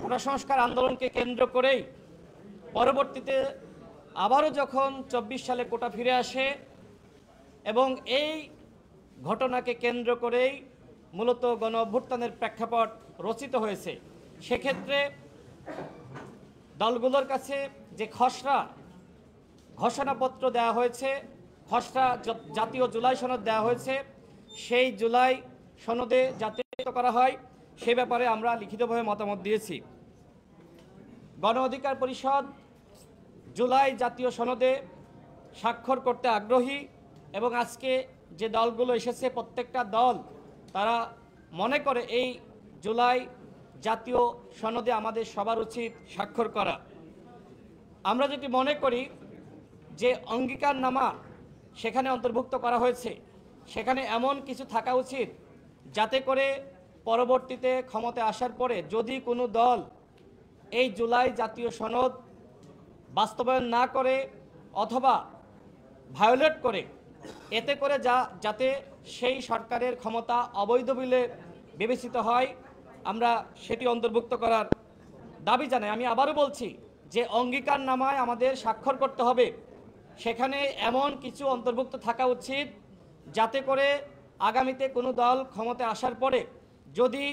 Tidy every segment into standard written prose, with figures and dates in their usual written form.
কোটা সংস্কার আন্দোলনকে কেন্দ্র করেই পরবর্তীতে আবারও যখন ২৪ সালে কোটা ফিরে আসে এবং এই ঘটনাকে কেন্দ্র করেই মূলত গণ অভ্যুত্থানের প্রেক্ষাপট রচিত হয়েছে, সেক্ষেত্রে দলগুলোর কাছে যে খসড়া ঘোষণাপত্র দেওয়া হয়েছে, খসড়া জাতীয় জুলাই সনদ দেওয়া হয়েছে, সেই জুলাই সনদে জাতীয়করণ করা হয় সে ব্যাপারে আমরা লিখিতভাবে মতামত দিয়েছি। গণ অধিকার পরিষদ জুলাই জাতীয় সনদে স্বাক্ষর করতে আগ্রহী এবং আজকে যে দলগুলো এসেছে প্রত্যেকটা দল তারা মনে করে এই জুলাই জাতীয় সনদে আমাদের সবার উচিত স্বাক্ষর করা। আমরা যেটি মনে করি যে অঙ্গীকারনামা সেখানে অন্তর্ভুক্ত করা হয়েছে, সেখানে এমন কিছু থাকা উচিত যাতে করে পরবর্তীতে ক্ষমতায় আসার পরে যদি কোনো দল এই জুলাই জাতীয় সনদ বাস্তবায়ন না করে অথবা ভায়োলেট করে, এতে করে যাতে সেই সরকারের ক্ষমতা অবৈধ বলে বিবেচিত হয়, আমরা সেটি অন্তর্ভুক্ত করার দাবি জানাই। আমি আবারও বলছি যে অঙ্গীকারনামায় আমাদের স্বাক্ষর করতে হবে, সেখানে এমন কিছু অন্তর্ভুক্ত থাকা উচিত যাতে করে আগামীতে কোনো দল ক্ষমতায় আসার পরে যদি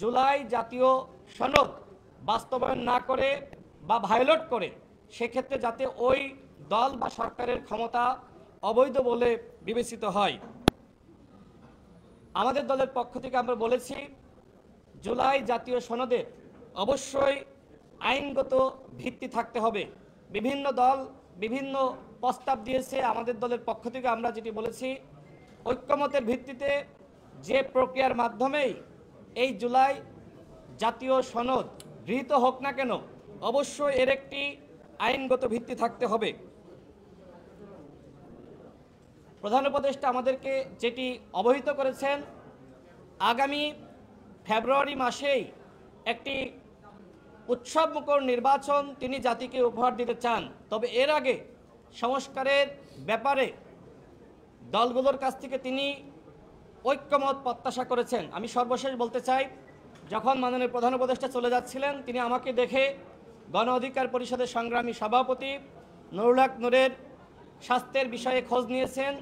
জুলাই জাতীয় সনদ বাস্তবায়ন না করে বা ভায়োলেট করে, সেক্ষেত্রে যাতে ওই দল বা সরকারের ক্ষমতা অবৈধ বলে বিবেচিত হয়। আমাদের দলের পক্ষ থেকে আমরা বলেছি জুলাই জাতীয় সনদের অবশ্যই আইনগত ভিত্তি থাকতে হবে। বিভিন্ন দল বিভিন্ন প্রস্তাব দিয়েছে, আমাদের দলের পক্ষ থেকে আমরা যেটি বলেছি ঐক্যমতের ভিত্তিতে যে প্রক্রিয়ার মাধ্যমেই এই জুলাই জাতীয় সনদ গৃহীত হোক না কেন অবশ্যই এর একটি আইনগত ভিত্তি থাকতে হবে। প্রধান উপদেষ্টা আমাদেরকে যেটি অবহিত করেছেন, আগামী ফেব্রুয়ারি মাসেই একটি উৎসবমুখর নির্বাচন তিনি জাতিকে উপহার দিতে চান। তবে এর আগে সংস্কারের ব্যাপারে দলগুলোর কাছ থেকে তিনি ঐক্যমত প্রত্যাশা করেছেন। আমি সর্বশেষ বলতে চাই, যখন মাননীয় প্রধান উপদেষ্টা চলে যাচ্ছিলেন তিনি আমাকে দেখে গণ অধিকার পরিষদের সংগ্রামী সভাপতি নুরুল হক নূরের স্বাস্থ্যের বিষয়ে খোঁজ নিয়েছেন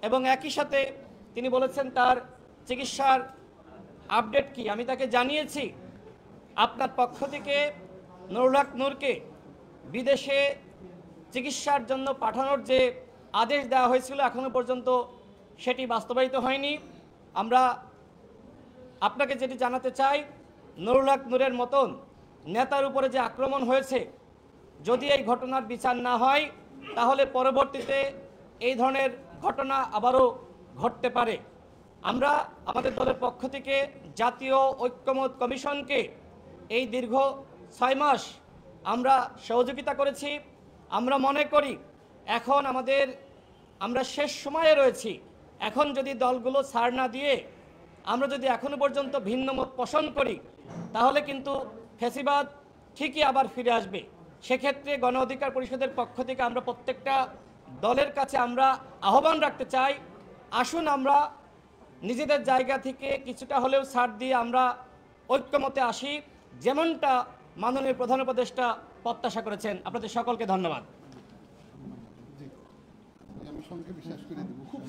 এবং একই সাথে তিনি বলেছেন তার চিকিৎসার আপডেট কি। আমি তাকে জানিয়েছি আপনার পক্ষ থেকে নুরুল হক নূরকে বিদেশে চিকিৎসার জন্য পাঠানোর যে আদেশ দেওয়া হয়েছিল এখনো পর্যন্ত সেটি বাস্তবায়িত হয়নি। আমরা আপনাকে যেটি জানাতে চাই, নুরুল হক নূরের মতন নেতার উপরে যে আক্রমণ হয়েছে, যদি এই ঘটনার বিচার না হয় তাহলে পরবর্তীতে এই ধরনের ঘটনা আবারও ঘটতে পারে। আমরা আমাদের দলের পক্ষ থেকে জাতীয় ঐক্যমত কমিশনকে এই দীর্ঘ 6 মাস আমরা সহযোগিতা করেছি। আমরা মনে করি এখন আমরা শেষ সময়ে রয়েছি। এখন যদি দলগুলো ছাড় না দিয়ে আমরা যদি এখনো পর্যন্ত ভিন্ন মত পোষণ করি তাহলে কিন্তু ফ্যাসিবাদ ঠিকই আবার ফিরে আসবে। সেক্ষেত্রে গণ অধিকার পরিষদের পক্ষ থেকে আমরা প্রত্যেকটা দলের কাছে আমরা আহ্বান রাখতে চাই, আসুন আমরা নিজেদের জায়গা থেকে কিছুটা হলেও ছাড় দিয়ে আমরা ঐক্যমতে আসি, যেমনটা মাননীয় প্রধান উপদেষ্টা প্রত্যাশা করেছেন। আপনাদের সকলকে ধন্যবাদ। আমি সঙ্গে বিশ্বাস করে দেবো খুব